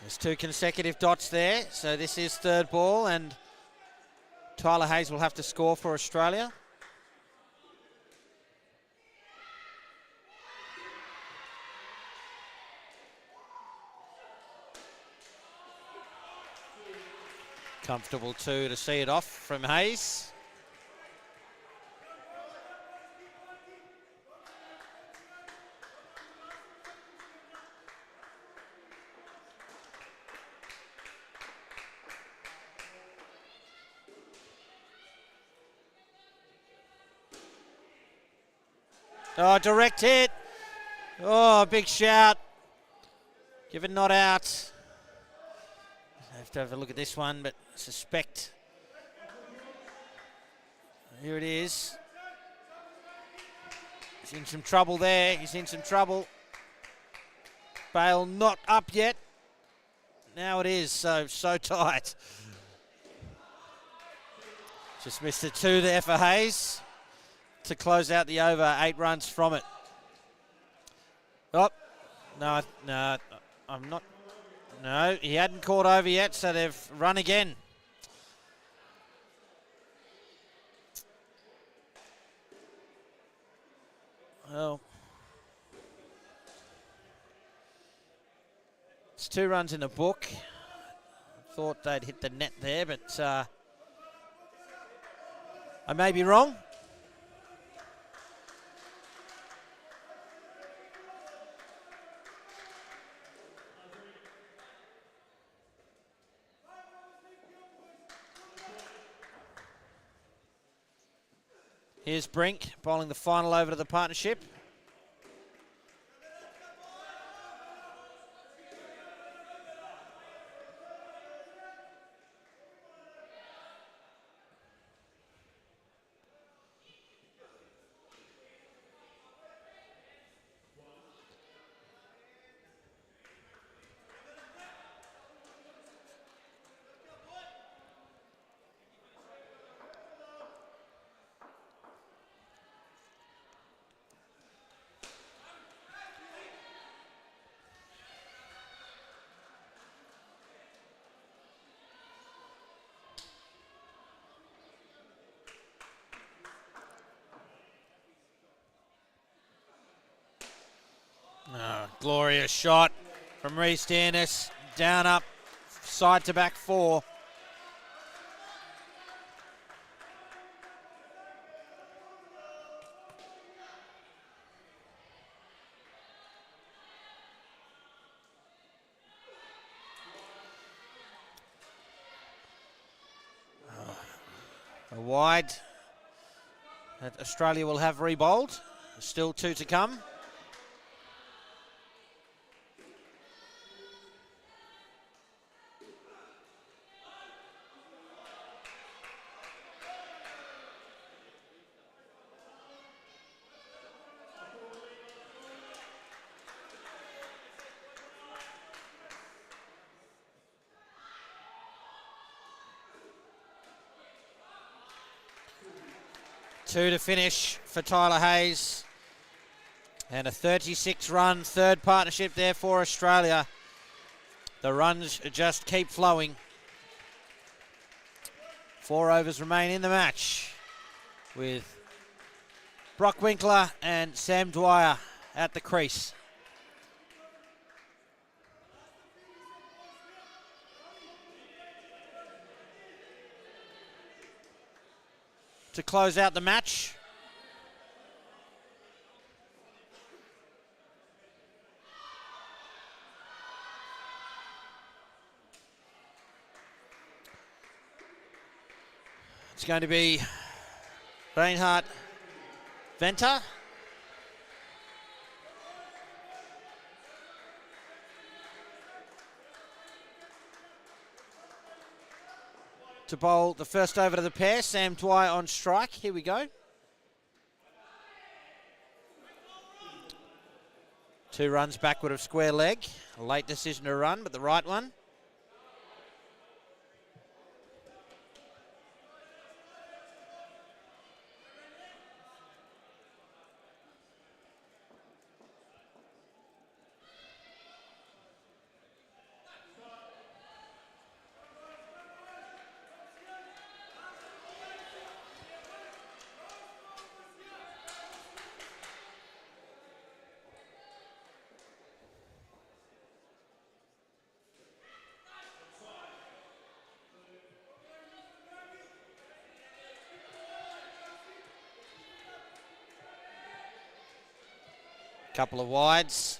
There's two consecutive dots there, so this is third ball, and Tyler Hayes will have to score for Australia. Comfortable two to see it off from Hayes. Oh, direct hit. Oh, big shout. Give it not out. I have to have a look at this one, but suspect. Here it is. He's in some trouble there. He's in some trouble. Bale not up yet. Now it is, so tight. Just missed a two there for Hayes to close out the over, 8 runs from it. Oh, no, I'm not. No, he hadn't caught over yet, so they've run again. Well, it's 2 runs in the book. Thought they'd hit the net there, but I may be wrong. Here's Brink bowling the final over to the partnership. Oh, glorious shot from Reece Dearness. Down, up, side to back 4. A wide that Australia will have rebowled. Still 2 to come. Two to finish for Tyler Hayes. And a 36-run third partnership there for Australia. The runs just keep flowing. 4 overs remain in the match with Brock Winkler and Sam Dwyer at the crease. To close out the match, it's going to be Reinhard Venter to bowl the first over to the pair. Sam Dwyer on strike. Here we go. 2 runs backward of square leg. A late decision to run, but the right one. Couple of wides.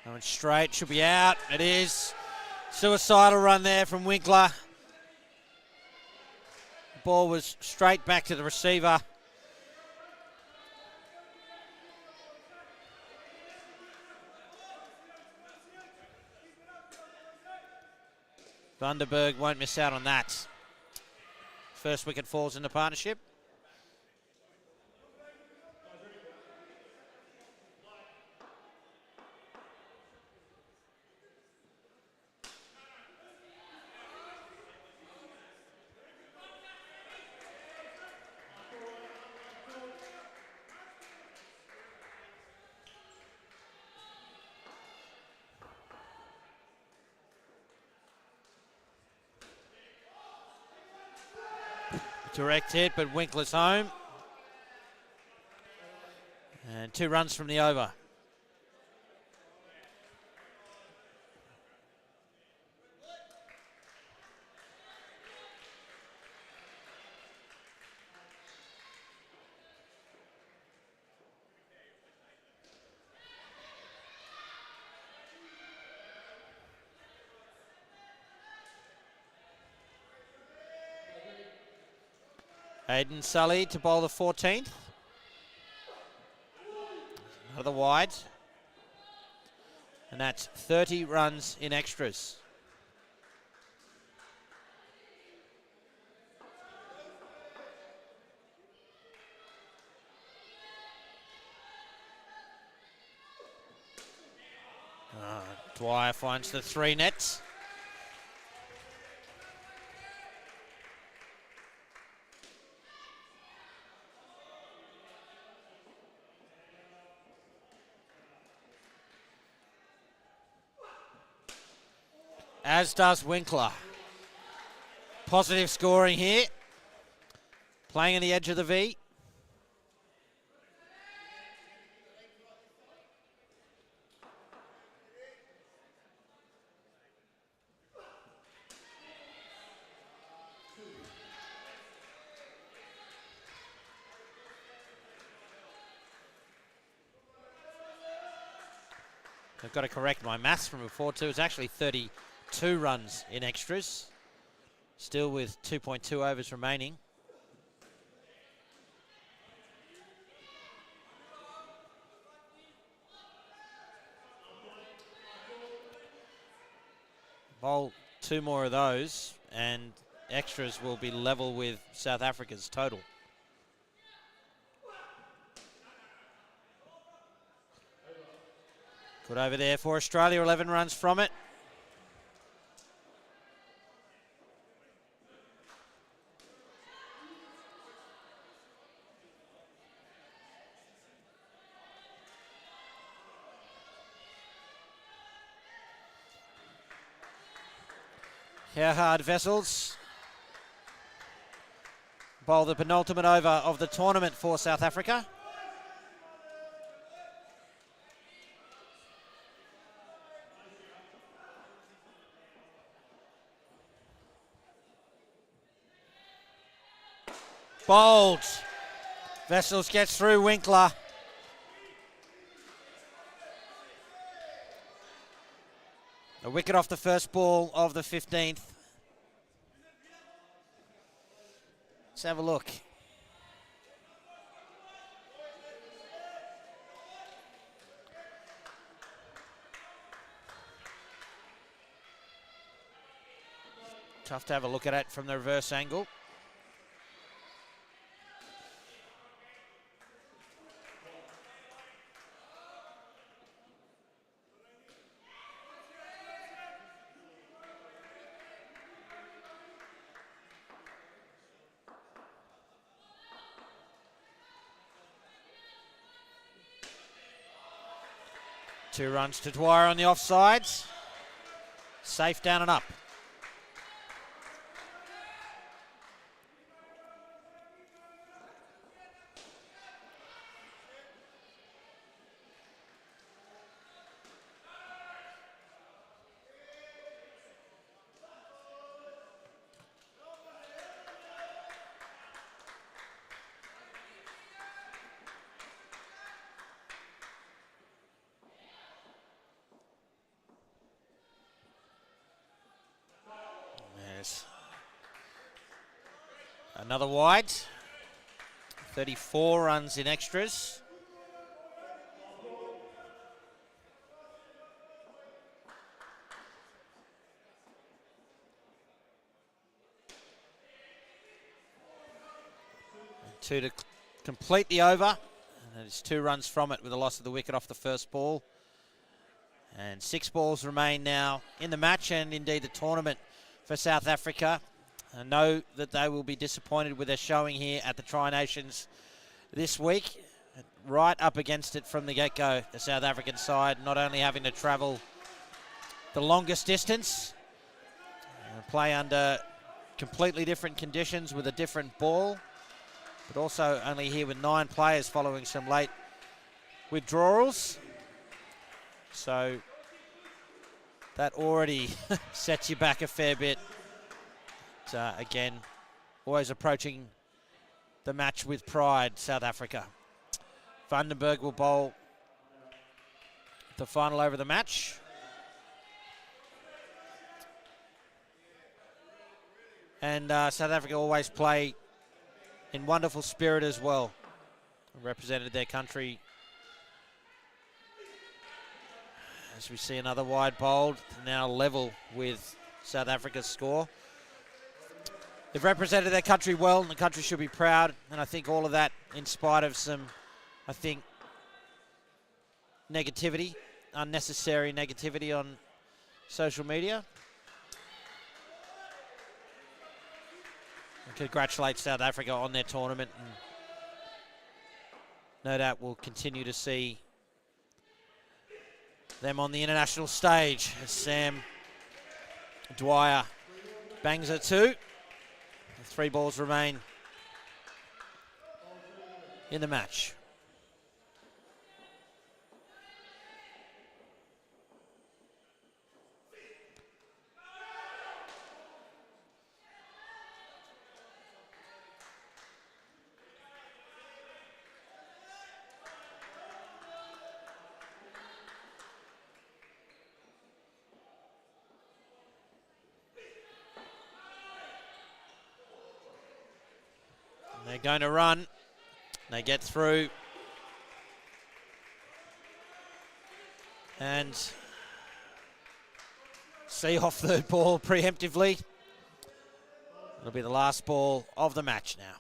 Going straight, should be out. It is. Suicidal run there from Winkler. The ball was straight back to the receiver. Vandenberg won't miss out on that. First wicket falls in the partnership. Direct hit, but Winkler's home. And 2 runs from the over. Aidan Sully to bowl the 14th. Another wide. And that's 30 runs in extras. Dwyer finds the 3 nets. As does Winkler. Positive scoring here. Playing on the edge of the V. I've got to correct my maths from before too. It's actually 32 runs in extras. Still with 2.2 overs remaining. Bowl 2 more of those and extras will be level with South Africa's total. Good over there for Australia, 11 runs from it. Gerhard Wessels bowl the penultimate over of the tournament for South Africa. Bowled. Wessels gets through Winkler. A wicket off the first ball of the 15th. Let's have a look. Tough to have a look at it from the reverse angle. Two runs to Dwyer on the offsides. Safe down and up. Another wide. 34 runs in extras. And two to complete the over. And it's 2 runs from it with the loss of the wicket off the first ball. And 6 balls remain now in the match and indeed the tournament for South Africa. I know that they will be disappointed with their showing here at the Tri-Nations this week. Right up against it from the get-go, the South African side, not only having to travel the longest distance, play under completely different conditions with a different ball, but also only here with 9 players following some late withdrawals. So that already sets you back a fair bit. Again, always approaching the match with pride, South Africa. Vandenberg will bowl the final over the match. And South Africa always play in wonderful spirit as well. Represented their country. As we see another wide bowled, now level with South Africa's score. They've represented their country well, and the country should be proud. And I think all of that, in spite of some, I think, negativity, unnecessary negativity on social media. I congratulate South Africa on their tournament, and no doubt we'll continue to see them on the international stage as Sam Dwyer bangs a 2. 3 balls remain in the match. They're going to run. They get through. And see off third ball preemptively. It'll be the last ball of the match now.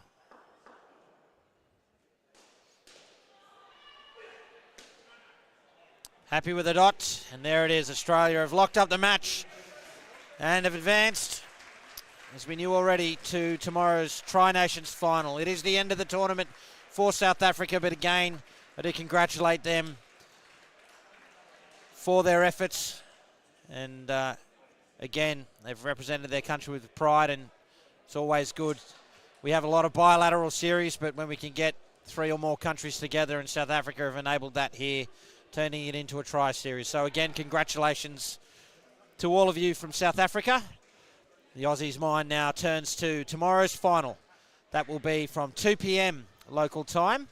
Happy with the dot. And there it is. Australia have locked up the match and have advanced, as we knew already, to tomorrow's Tri-Nations final. It is the end of the tournament for South Africa, but again, I do congratulate them for their efforts. And again, they've represented their country with pride, and it's always good. We have a lot of bilateral series, but when we can get 3 or more countries together, and South Africa have enabled that here, turning it into a tri-series. So again, congratulations to all of you from South Africa. The Aussies' mind now turns to tomorrow's final. That will be from 2 p.m. local time,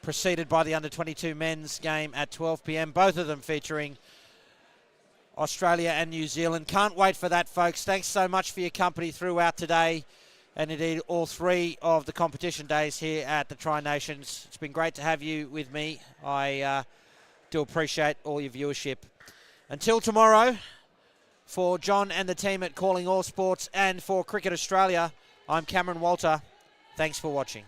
preceded by the under-22 men's game at 12 p.m, both of them featuring Australia and New Zealand. Can't wait for that, folks. Thanks so much for your company throughout today, and indeed all 3 of the competition days here at the Tri-Nations. It's been great to have you with me. I do appreciate all your viewership. Until tomorrow, for John and the team at Calling All Sports and for Cricket Australia, I'm Cameron Walter. Thanks for watching.